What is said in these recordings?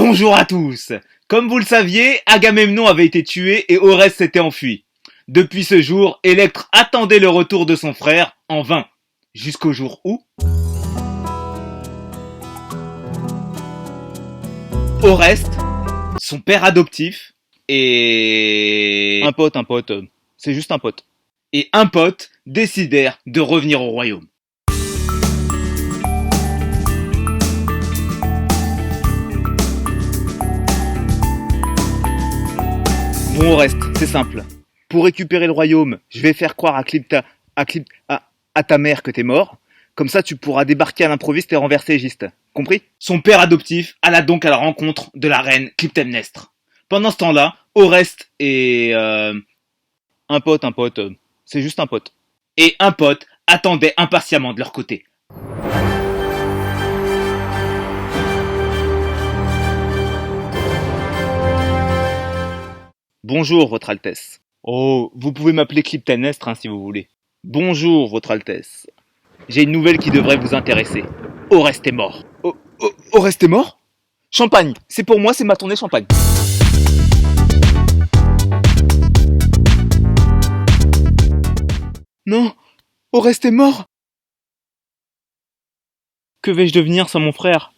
Bonjour à tous. Comme vous le saviez, Agamemnon avait été tué et Oreste s'était enfui. Depuis ce jour, Électre attendait le retour de son frère en vain. Jusqu'au jour où Oreste, son père adoptif, et un pote, c'est juste un pote, et un pote décidèrent de revenir au royaume. Bon Oreste, c'est simple. Pour récupérer le royaume, je vais faire croire à ta mère que t'es mort. Comme ça, tu pourras débarquer à l'improviste et renverser Égiste. Compris? Son père adoptif alla donc à la rencontre de la reine Clytemnestre. Pendant ce temps-là, Oreste et un pote, c'est juste un pote. Et un pote attendait impatiemment de leur côté. Bonjour, Votre Altesse. Oh, vous pouvez m'appeler Clytemnestre si vous voulez. Bonjour, Votre Altesse. J'ai une nouvelle qui devrait vous intéresser. Oreste est mort. Oreste est mort? Champagne, c'est pour moi, c'est ma tournée champagne. Non, Oreste est mort. Que vais-je devenir sans mon frère?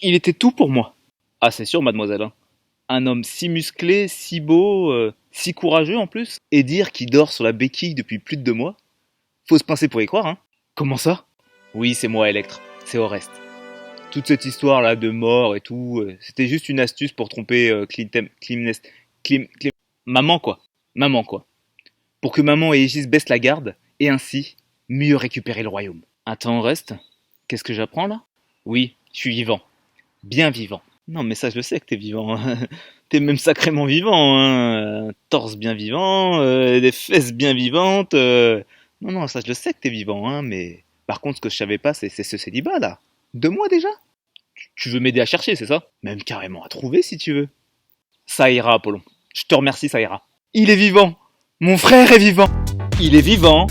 Il était tout pour moi. Ah, c'est sûr, mademoiselle. Un homme si musclé, si beau, si courageux en plus. Et dire qu'il dort sur la béquille depuis plus de 2 mois? Faut se pincer pour y croire, hein. Comment ça? Oui, c'est moi, Électre. C'est Oreste. Toute cette histoire-là de mort et tout, c'était juste une astuce pour tromper Maman, quoi. Maman, quoi. Pour que maman et Égis baissent la garde, et ainsi, mieux récupérer le royaume. Attends, Oreste, qu'est-ce que j'apprends là? Oui, je suis vivant. Bien vivant. Non, mais ça, je le sais que t'es vivant. T'es même sacrément vivant, hein. Un torse bien vivant, des fesses bien vivantes. Non, ça, je le sais que t'es vivant, hein, mais... Par contre, ce que je savais pas, c'est ce célibat, là. 2 mois déjà? Tu veux m'aider à chercher, c'est ça? Même carrément à trouver, si tu veux. Ça ira, Apollon. Je te remercie, ça ira. Il est vivant. Mon frère est vivant. Il est vivant.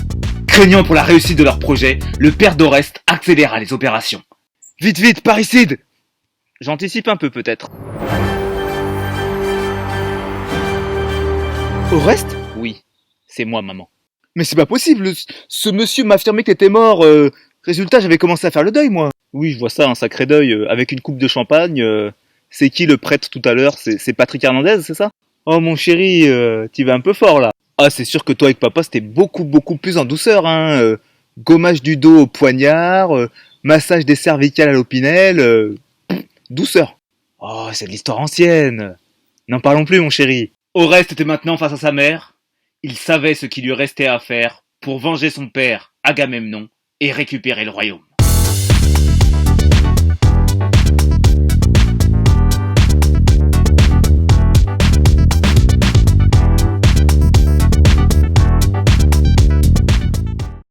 Craignant pour la réussite de leur projet, le père d'Oreste accéléra les opérations. Vite, parricide! J'anticipe un peu, peut-être. Oreste? Oui, c'est moi, maman. Mais c'est pas possible, ce monsieur m'a affirmé que t'étais mort, résultat j'avais commencé à faire le deuil moi. Oui, je vois ça, un sacré deuil, avec une coupe de champagne, c'est qui le prêtre tout à l'heure? C'est Patrick Hernandez, c'est ça? Oh mon chéri, t'y vas un peu fort là. Ah c'est sûr que toi avec papa c'était beaucoup plus en douceur, hein, gommage du dos au poignard, massage des cervicales à l'opinel, douceur. Oh c'est de l'histoire ancienne. N'en parlons plus mon chéri. Oreste était maintenant face à sa mère. Il savait ce qu'il lui restait à faire pour venger son père, Agamemnon, et récupérer le royaume.